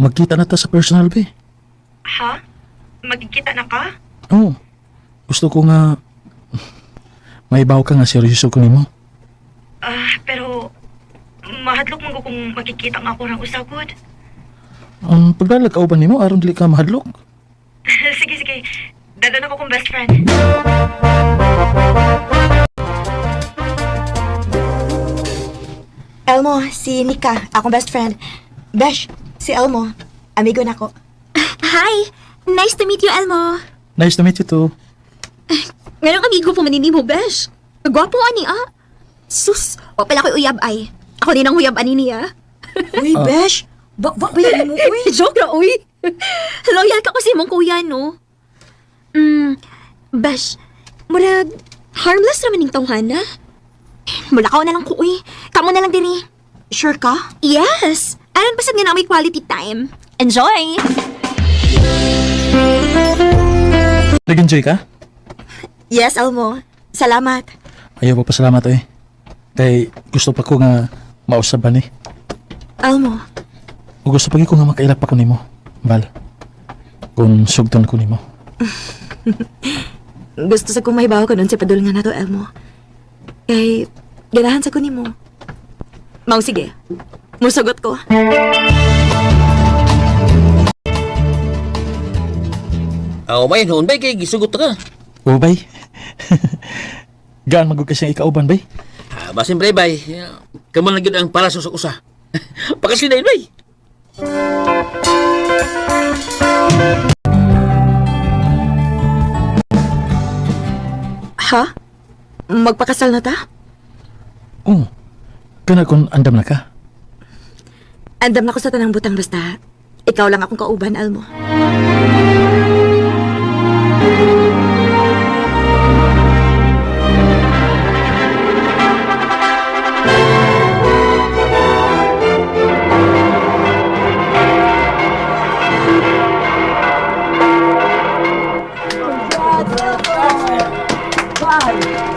magkita na ta sa personal, be. Ha? Magkikita na ka? Oo. Gusto ko nga maibaw ka nga seryoso ko nimo. Pero mahadlok man ko kung makikita nga ako ng usagod. Ang pagdalag kauban nimo aron dili ka mahadlok. Sige. Dadan ako kong best friend. Elmo, si Nika, akong best friend. Besh, si Elmo, amigo na ko. Hi! Nice to meet you, Elmo. Nice to meet you too. Ngayong amigo po manini mo, Besh. Gwapo ani, ah. Sus, o pala ko'y uyab ay. Ako din ang uyab ani niya. Uy, Besh, bayan mo, uy. Joke na, uy. Loyal ka kasi mong kuya, no? Besh, murag, harmless naman yung tawhana. Mulakaw na lang ko, uy. Kamo na lang diri. Sure ka? Yes! Aran pasag nga na may quality time. Enjoy! Nag-enjoy ka? Yes, Elmo. Salamat. Ayaw pa pasalamat eh. Kay gusto pa ko nga mausaban eh. Elmo, O gusto pa ko nga makailap pa ko nimo. Bal. Kung sugton ko nimo. gusto sa kong mahibaw ka nun sa padul nga na to, Elmo. Kay, ganahan sa kunin mo. Mau, sige. Musagot ko. May noon ba kay gisugot ka? O bay. Gaan magug kasi ikauban bay. Basin pre bay. Kamu lang gyud ang para sa usa. Pakasinayin bay. Ha? Magpakasal na ta? Oo. Kana kung andam na ka. Andam na ko sa tanang butang basta. Ikaw lang akong kauban, Elmo.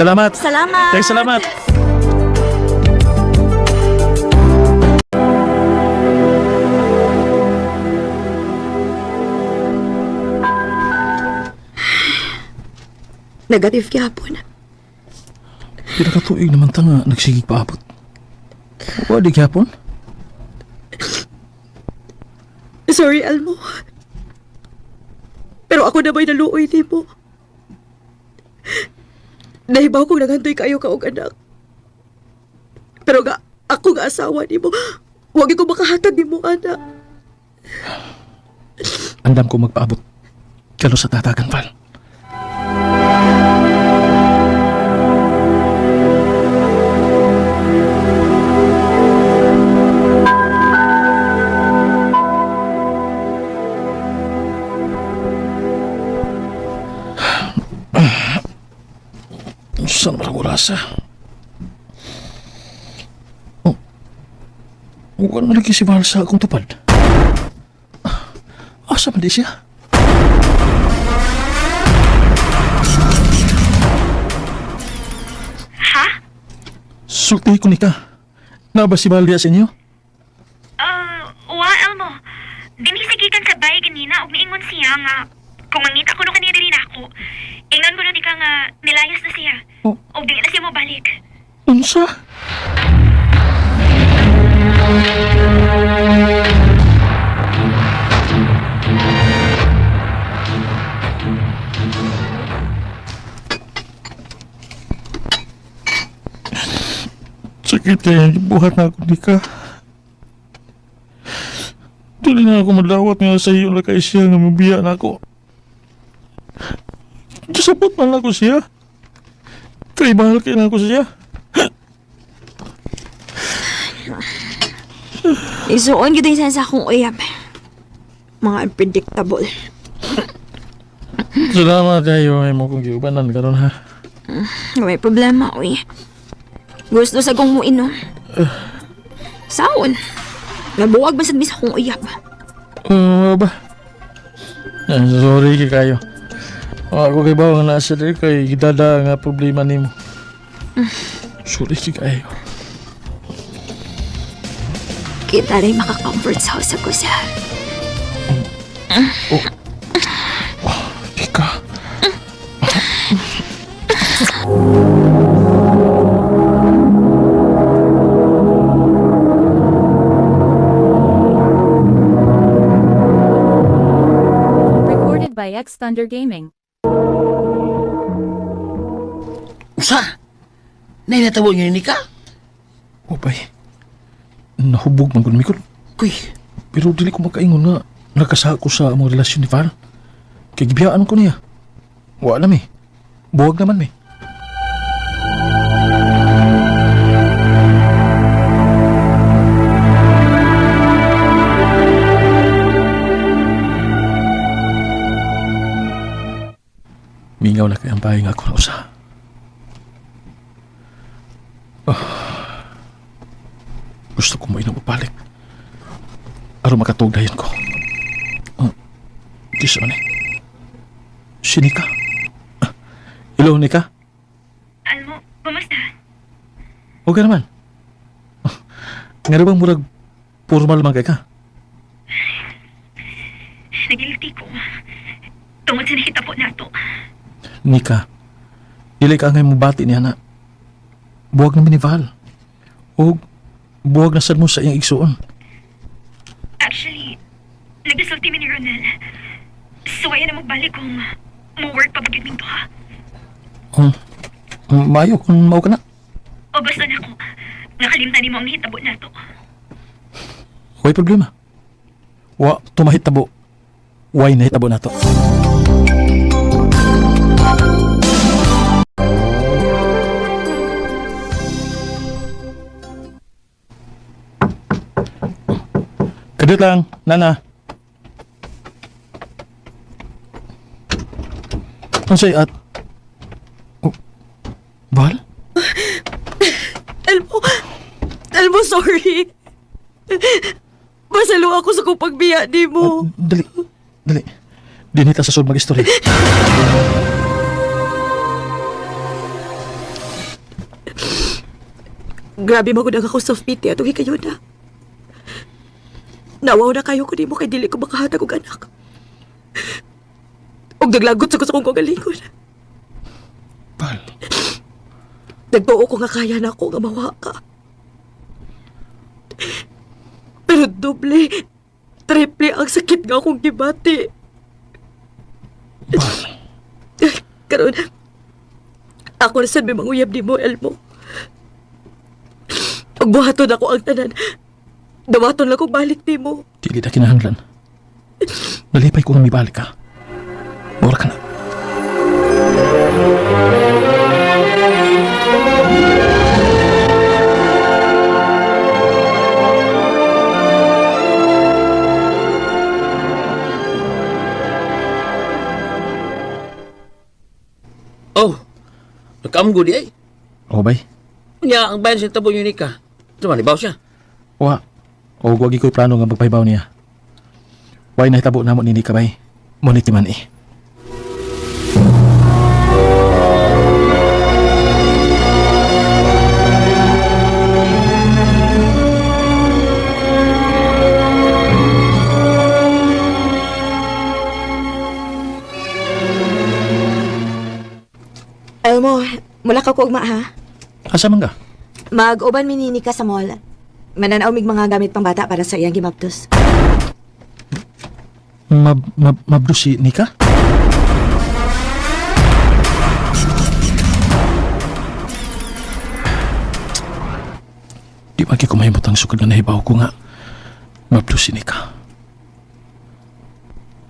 Salamat. Salamat! Thanks, salamat. Negative gyapon. Pinakatuig naman ta nga nagsigig paabot. Wadi gyapon? Sorry, Elmo. Pero ako na ba'y naluoy di mo? Nahibaw kong naghantoy kayo kaog anak. Pero ako nga asawa ni mo. Huwag ko makahatag ni mo, anak. Andam ko magpaabot. Kalo sa tatagan, Val. Saan ba ang orasa? Oh. Huwag na lagi si Val sa akong tupad. Asa man di siya? Ha? Sulti ko ni ka. Na ba si Val diya sa inyo? Elmo. Dinisigikan sa bahay ganina og niingon siya nga kung mangita ko no kanina rin ako. Ingnan ko na di ka nga nilayas na siya. Oh. O di na siya mabalik. Unsa? Sakit kaya buhat na ako di ka. Dili na ako madawat nga sa iyo na kay siya nga mabiya na ako. Kasabot man ako siya. Kay mahal kaya na ako siya. Isuon yun din sa akong uyab. Mga unpredictable. Salamat kayo ay mo kong giubanan karon ha. May problema, uy. Gusto sa kong muinom. Saon? Nabuwag ba sa akong uyab? Ba? Sorry kay kayo. Ako kay bawang nasa diri kay gidada nga problema nimo. Sorry kay kayo. Kita rin maka-comfort sa house ako sa Oh. Oh, Nika. Recorded by X Thunder Gaming. Usa? Nay natabo niyo ni ka? Oh, bay. Nahubog man ko na mikot. Kuy, Pero dili ko makaingon nga nakasa ko sa among relasyon ni Val. Kay gibiyaan ko niya. Wa alam eh. Buwag naman eh. Mingaw na kay ang bahay nga ako na usa. Gusto ko mo inababalik. Aron makatugdayan ko. Kisa man eh. Si Nika. Hello, Nika? Almo, kumusta? Okay naman. Nga bang murag formal man kay ka? Nagiliti ko. Tungod sa nakita po nato. Nika, dili ka ngay mubati niya na. Buwag namin ni Val. O buwag na sad mo sa iyang igsuon. Actually, nagdasulti mi ni Ronel. So, ayaw na magbalik kung mo-work pa bagay to ha. Mayo kung mao ka na. O basta na ko, nakalimtan ni mo ang hitabo na to. Huwag problema. Wa, tumahitabo. Why nahitabo na to? Kadit lang, Nana. Ano sa'yo at... Oh, Val? Elmo, sorry. Masalo ako sa kung pagbiya di mo. Dali. Dinita sa sulod mag-istorya. Grabe magunang ako sa piti atong hikayo na. Nawaw na kayo ko di mo kay dili ko makahatag og anak. Og naglagot sa gusto kong kagalingon. Val, Nagtuo ko nga kaya na ako nga mawa ka. Pero doble, triple ang sakit nga akong gibati. Val. Karon, ako na sad may manguyab di mo, Elmo. Pagbuhaton ako ang tanan, dawaton lang kong balik di mo. Dili na kinahanglan. Nalipay ko nga may balik ka. Mura ka na. oh, nakaamgo di ay. O, bay. Unya, ang bayan sa tabo niyo ni ka. Sumalibaw siya. Wa. O, wag ko'y plano nga magpahibaw niya. Why nahitabo na mo ni Nika, bay? Munit man eh. Elmo, mula ka ko ugma ha. Asa man ka? Mag-uban minini ka sa mall. Mananaw mig mga gamit pang bata para sa iyang gimaptos. Mabdo si Nika? Di magi ko mahimot ang sukad na nahibaw ko nga. Mabdo si Nika.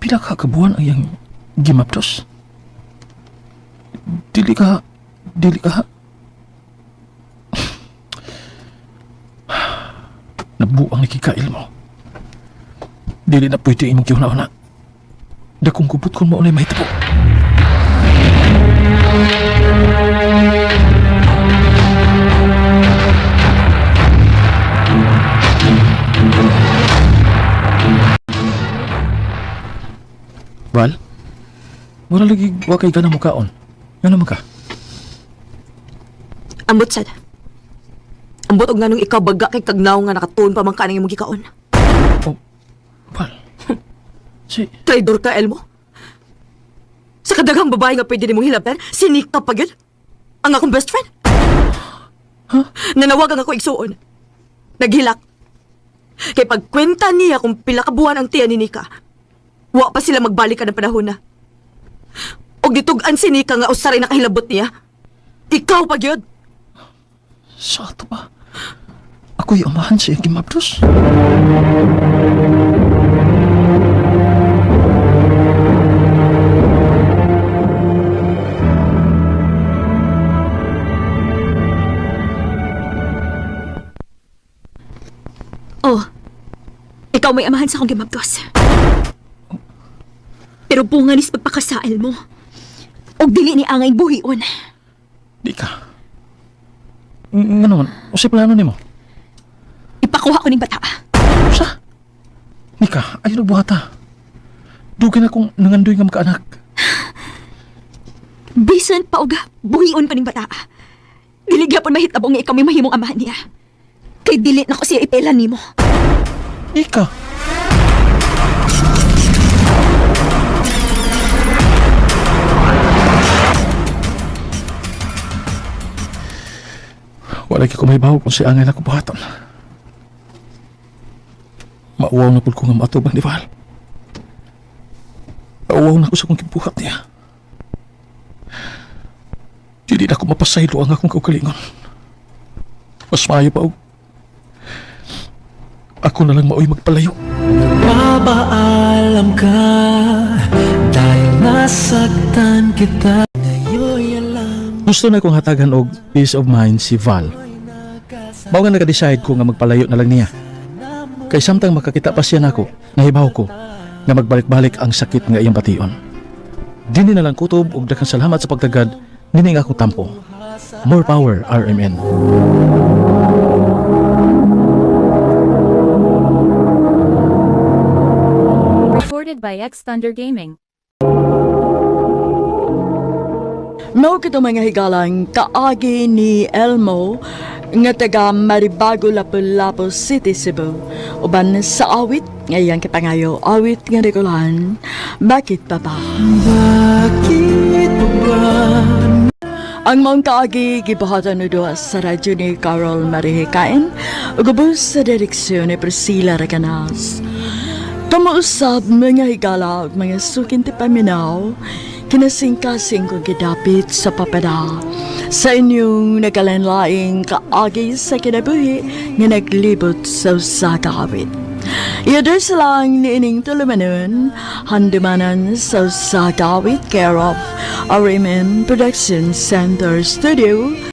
Pila ka kabuan ang iyang gimaptos? Dili ka... Nabuang nakikail mo. Dili na pwede imong kiuna-una. Dakong kupot kung maunay mahitabo. Val? Wala lagi wakay ka na mukaon. Nga naman ka? Ambot sad. Ambot og nganong ikaw baga kay kagnaw nga nakatuon pa man ka nang imong gikaon. Oh, Val. Si... Traidor ka, Elmo. Sa kadaghang babae nga pwede nimong hilabtan, sinika pa yun. Ang akong best friend. Nanawagan ako igsuon. Naghilak. Kay pagkwenta niya kung pila ka buwan ang tiyan ni Nika, wa pa sila magbalik ka ng panahon na. Og ditugan si Nika nga usaray nakahilabot niya. Ikaw pa gyud. Sa ato ba? Ako'y amahan siya gimabdos. Oh, ikaw may amahan sa akong gimabdos. Pero bunga nis pagpakasaal mo. Og dili ni angay buhion. Di ka. Nga naman, o sa plano ni mo? Ipakuha ko ning bata. Sa? Nika, ayaw nagbuhata. Dugin akong nangandoy nga makaanak. Bisan pa og buhion pa ning bata. Dili gyapon mahitabong nga ikaw may mahimong amahan niya. Kay dili na ko siya ipelan nimo. Ika. Wala ko may baho kung si angay na ko buhaton. Mauwaw na po ko nga matubang ni Val. Mauwaw na ko sa kong kibuhat niya. Dili na ko mapasaylo ang akong kaugalingon. Mas maayo pa og ako na lang maoy magpalayo. Papaalam ka dahil nasaktan kita. Ngayon'y alam Gusto na kong hatagan og peace of mind si Val. Mao nga naka-decide ko nga magpalayo na lang niya. Kay samtang makakita pa siya nako, nahibaw ko nga magbalik-balik ang sakit nga iyang bation. Dini na lang kutob og daghang salamat sa pagtagad nini nga akong tampo. More power, RMN. Recorded by X Thunder Gaming. Mao kito mga higalang kaagi ni Elmo nga taga Maribago, Lapu-Lapu City, Cebu. Uban sa awit ngayang kipangayo awit nga regulahan. Bakit pa ba? bakit mo ba Ang maong kaagi gibuhatan no doa sa radyo ni Carol Marihikain ug ubos sa direksyon ni Priscilla Raganas. Kamuusab mga higala ug mga sukin ti paminaw kinasing-kasing kong gidapit sa papada sa inyong nagalanlaing kaagi sa kinabuhi nga naglibot sa usa ka awit. Iaders lang ni ining tulumanon, handumanan sa usa ka awit care of RMN Production Center Studio